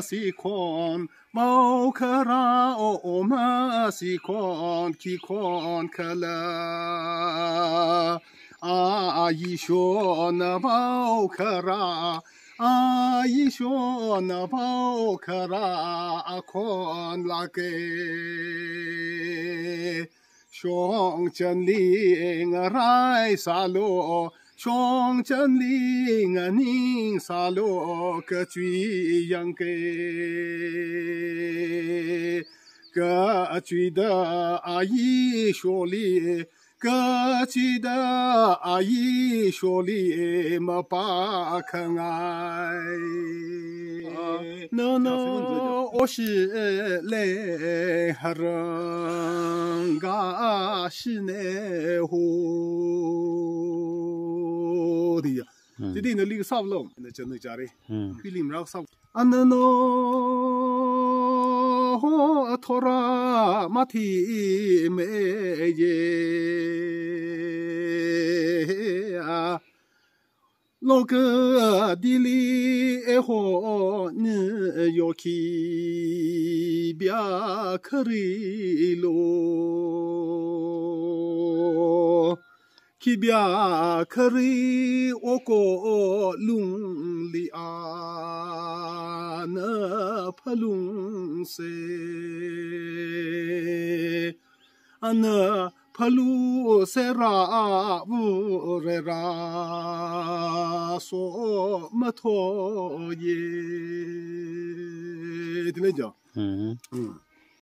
西宽，毛克拉哦嘛西宽，基宽克拉。啊，一说那毛克拉。啊，一说那毛克拉宽拉给。上真灵来沙罗，上真灵宁沙罗个追样给，个追的阿姨说里，个追的阿姨说里么把看爱。no，我是来哈人家是内湖的呀，这里那里个啥不弄，那真的假的？菲律宾那个啥？啊那我托拉马蹄没耶啊。老哥地里爱好你要去别克里罗，去别克里我个龙里啊那帕龙塞啊那。帕鲁塞拉乌热拉索么托耶，听得讲？